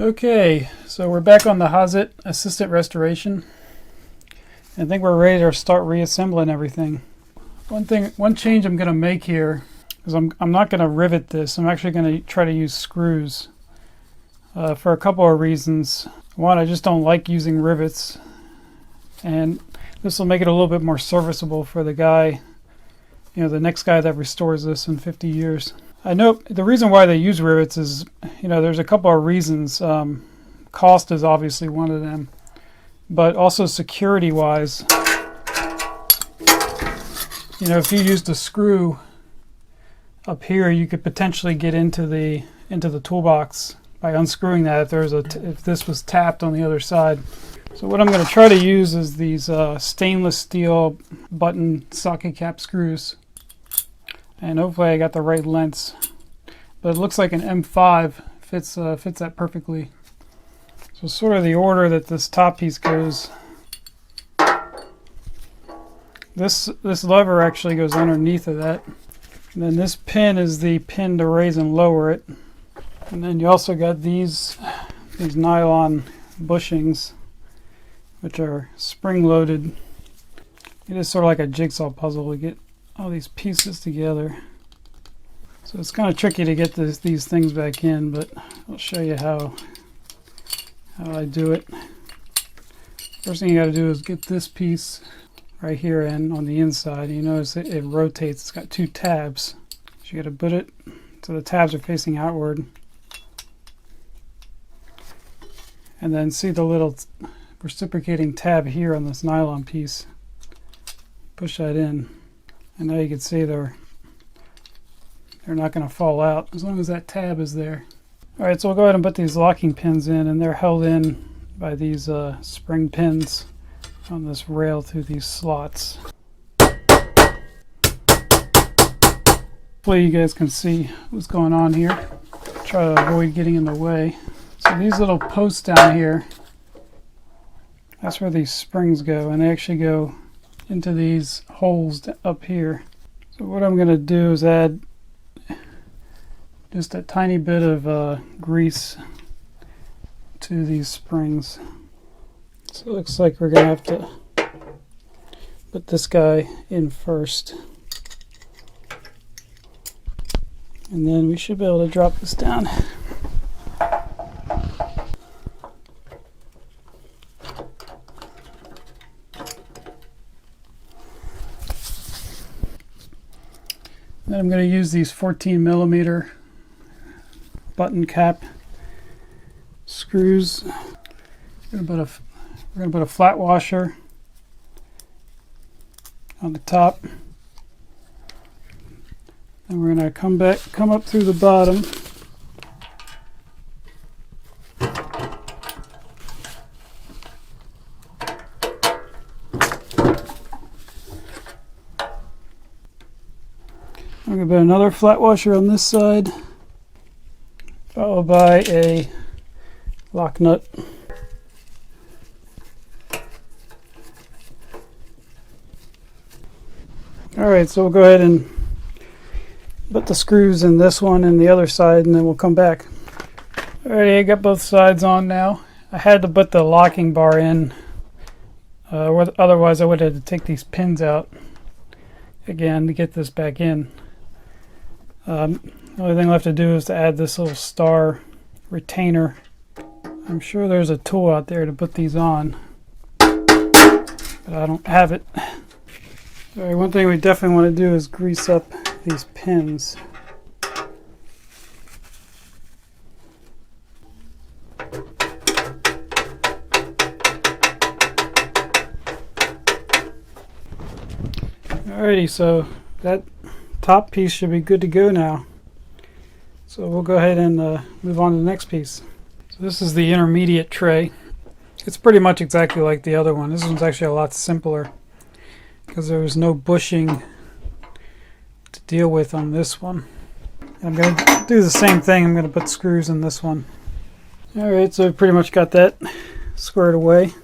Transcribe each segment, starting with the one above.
Okay, so we're back on the Hazet Assistant restoration. I think we're ready to start reassembling everything. One change I'm going to make here is I'm not going to rivet this. I'm actually going to try to use screws for a couple of reasons. One, I just don't like using rivets, and this will make it a little bit more serviceable for the guy, the next guy that restores this in 50 years. I know the reason why they use rivets is, there's a couple of reasons. Cost is obviously one of them, but also security-wise. If you used a screw up here, you could potentially get into the toolbox by unscrewing that if this was tapped on the other side. So what I'm going to try to use is these stainless steel button socket cap screws. And hopefully I got the right lengths. But it looks like an M5 fits that perfectly. So sort of the order that this top piece goes. This lever actually goes underneath of that. And then this pin is the pin to raise and lower it. And then you also got these nylon bushings, which are spring-loaded. It is sort of like a jigsaw puzzle to get all these pieces together. So it's kind of tricky to get these things back in, but I'll show you how I do it. First thing you got to do is get this piece right here in on the inside. You notice it rotates. It's got two tabs. So you got to put it so the tabs are facing outward. And then see the little reciprocating tab here on this nylon piece. Push that in. And now you can see they're not going to fall out as long as that tab is there. Alright, so we'll go ahead and put these locking pins in, and they're held in by these spring pins on this rail through these slots. Hopefully you guys can see what's going on here. Try to avoid getting in the way. So these little posts down here, that's where these springs go, and they actually go into these holes up here. So what I'm going to do is add just a tiny bit of grease to these springs. So it looks like we're going to have to put this guy in first. And then we should be able to drop this down. Then I'm going to use these 14mm button cap screws. We're going to put a flat washer on the top, and we're going to come up through the bottom. I'm going to put another flat washer on this side, followed by a lock nut. Alright, so we'll go ahead and put the screws in this one and the other side, and then we'll come back. Alright, I got both sides on now. I had to put the locking bar in, otherwise I would have had to take these pins out again to get this back in. The only thing left to do is to add this little star retainer. I'm sure there's a tool out there to put these on, but I don't have it. Alright, one thing we definitely want to do is grease up these pins. Alrighty, so that top piece should be good to go now. So we'll go ahead and move on to the next piece. So this is the intermediate tray. It's pretty much exactly like the other one. This one's actually a lot simpler because there was no bushing to deal with on this one. And I'm going to do the same thing. I'm going to put screws in this one. Alright, so we pretty much got that squared away.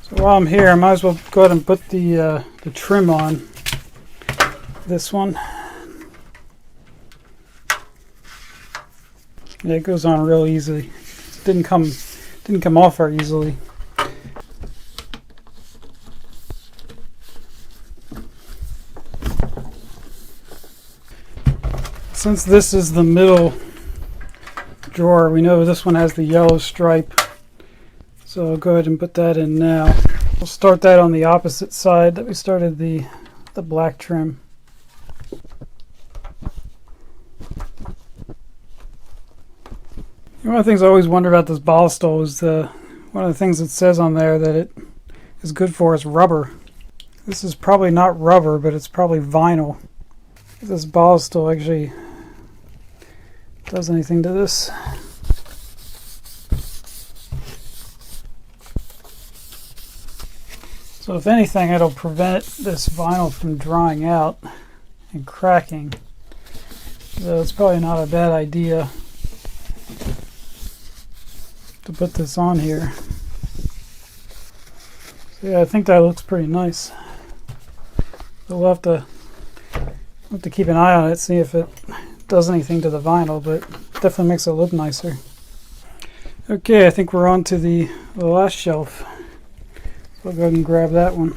So while I'm here, I might as well go ahead and put the trim on this one. Yeah, it goes on real easily. Didn't come off very easily. Since this is the middle drawer, we know this one has the yellow stripe. So I'll go ahead and put that in now. We'll start that on the opposite side that we started the black trim. One of the things I always wonder about this ball stole is one of the things it says on there that it is good for is rubber. This is probably not rubber, but it's probably vinyl. If this ball stole actually does anything to this. So if anything, it'll prevent this vinyl from drying out and cracking. So it's probably not a bad idea to put this on here. So yeah, I think that looks pretty nice. So we'll have to keep an eye on it, see if it does anything to the vinyl, but definitely makes it look nicer. Okay, I think we're on to the last shelf. So I'll go ahead and grab that one.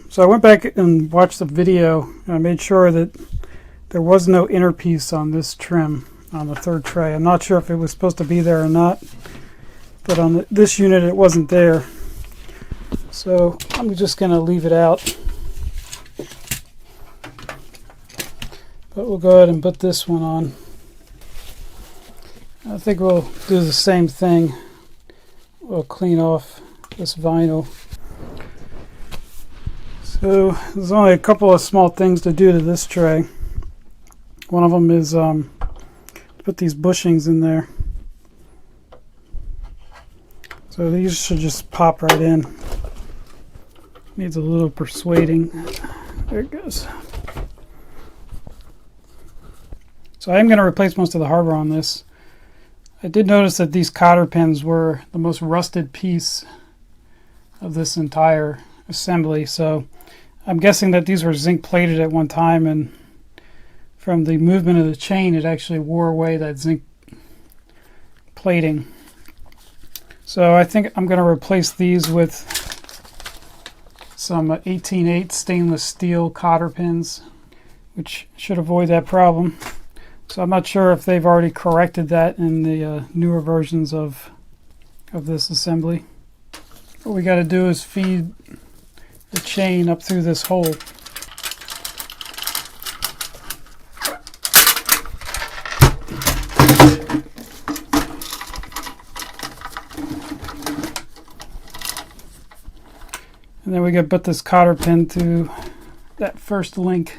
So I went back and watched the video, and I made sure that there was no inner piece on this trim on the third tray. I'm not sure if it was supposed to be there or not, but on this unit it wasn't there. So I'm just going to leave it out. But we'll go ahead and put this one on. I think we'll do the same thing. We'll clean off this vinyl. So there's only a couple of small things to do to this tray. One of them is put these bushings in there. So these should just pop right in. Needs a little persuading. There it goes. So I am going to replace most of the hardware on this. I did notice that these cotter pins were the most rusted piece of this entire assembly, so I'm guessing that these were zinc plated at one time, and from the movement of the chain it actually wore away that zinc plating. So I think I'm going to replace these with some 18/8 stainless steel cotter pins, which should avoid that problem. So I'm not sure if they've already corrected that in the newer versions of this assembly. What we got to do is feed the chain up through this hole. And then we got to put this cotter pin through that first link.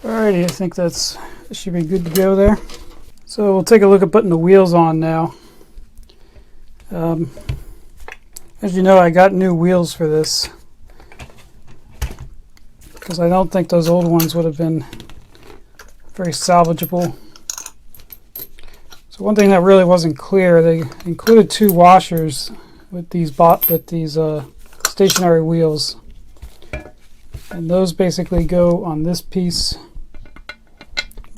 Alrighty, I think that should be good to go there. So we'll take a look at putting the wheels on now. As you know, I got new wheels for this because I don't think those old ones would have been very salvageable. So one thing that really wasn't clear, they included two washers with these stationary wheels, and those basically go on this piece.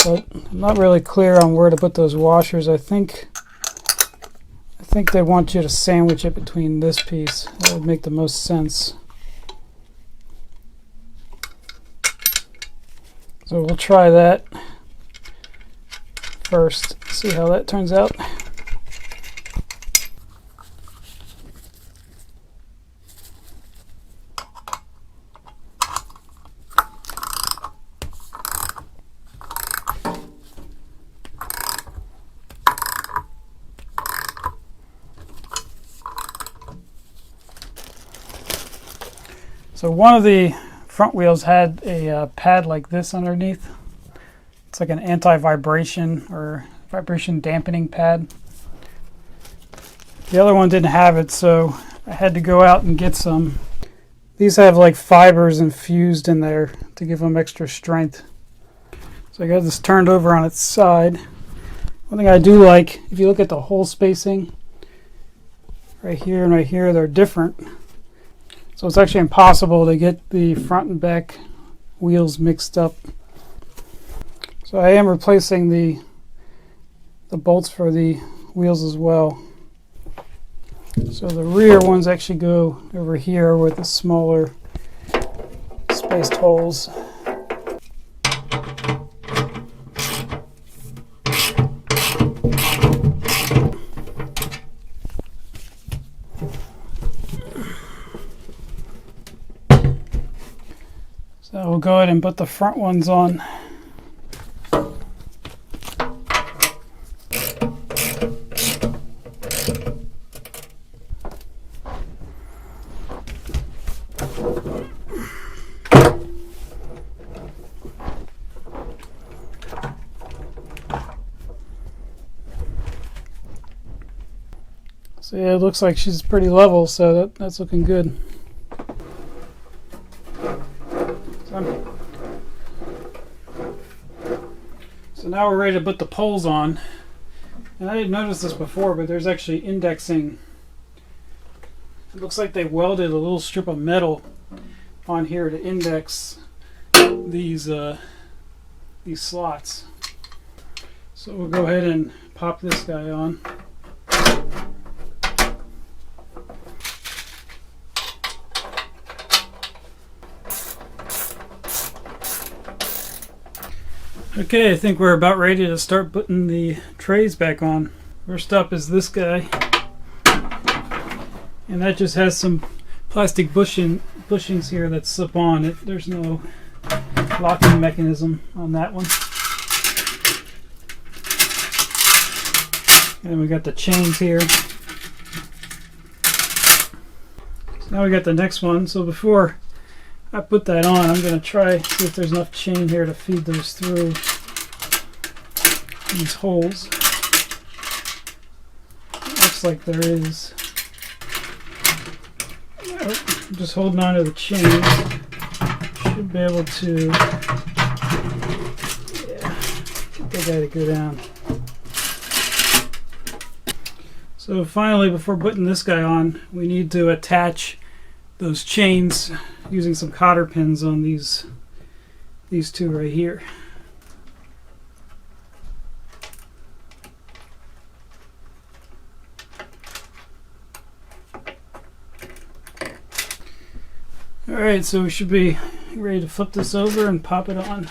But I'm not really clear on where to put those washers. I think they want you to sandwich it between this piece. That would make the most sense. So we'll try that first, see how that turns out. So one of the front wheels had a pad like this underneath. It's like an anti-vibration or vibration dampening pad. The other one didn't have it, so I had to go out and get some. These have like fibers infused in there to give them extra strength. So I got this turned over on its side. One thing I do like, if you look at the hole spacing right here and right here, they're different. So it's actually impossible to get the front and back wheels mixed up. So I am replacing the bolts for the wheels as well. So the rear ones actually go over here with the smaller spaced holes. So we'll go ahead and put the front ones on. So yeah, it looks like she's pretty level, so that's looking good. So now we're ready to put the poles on. And I didn't notice this before, but there's actually indexing. It looks like they welded a little strip of metal on here to index these slots. So we'll go ahead and pop this guy on. Okay, I think we're about ready to start putting the trays back on. First up is this guy. And that just has some plastic bushings here that slip on. There's no locking mechanism on that one. And we got the chains here. So now we got the next one. So before I put that on, I'm going to try see if there's enough chain here to feed those through these holes. Looks like there is. I'm just holding on to the chain. Should be able to get that guy to go down. So finally, before putting this guy on, we need to attach those chains using some cotter pins on these two right here. Alright, so we should be ready to flip this over and pop it on.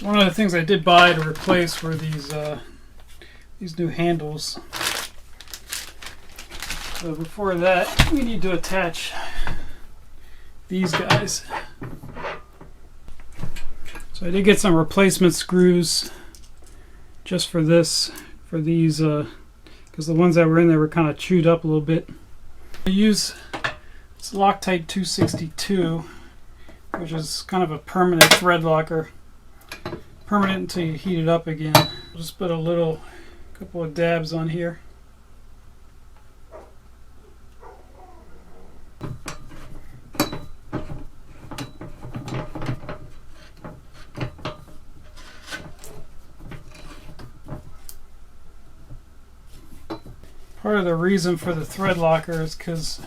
One of the things I did buy to replace were these new handles. So before that, we need to attach these guys. So I did get some replacement screws just for this, for these, because the ones that were in there were kind of chewed up a little bit. I use this Loctite 262, which is kind of a permanent thread locker. Permanent until you heat it up again. I'll just put a couple of dabs on here. Part of the reason for the thread locker is because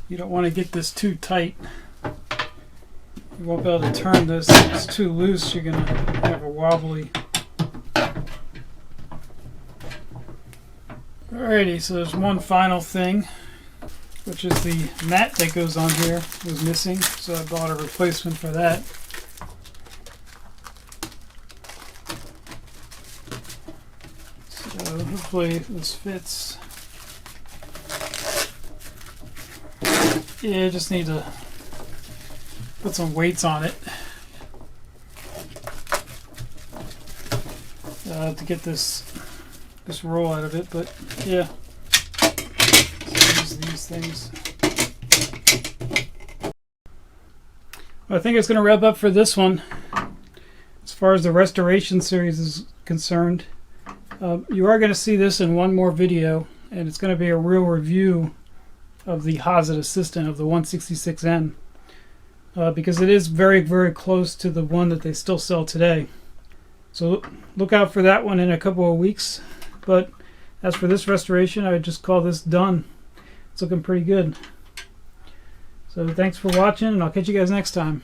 you don't want to get this too tight. You won't be able to turn this. If it's too loose, you're going to have a wobbly. Alrighty, so there's one final thing, which is the mat that goes on here was missing, so I bought a replacement for that. So hopefully this fits. Yeah, just need to put some weights on it to get this roll out of it, but yeah, so use these things. Well, I think it's going to wrap up for this one. As far as the restoration series is concerned, You are going to see this in one more video, and it's going to be a real review of the Hazet Assistant of the 166N, because it is very, very close to the one that they still sell today. So look out for that one in a couple of weeks. But as for this restoration, I would just call this done. It's looking pretty good. So thanks for watching, and I'll catch you guys next time.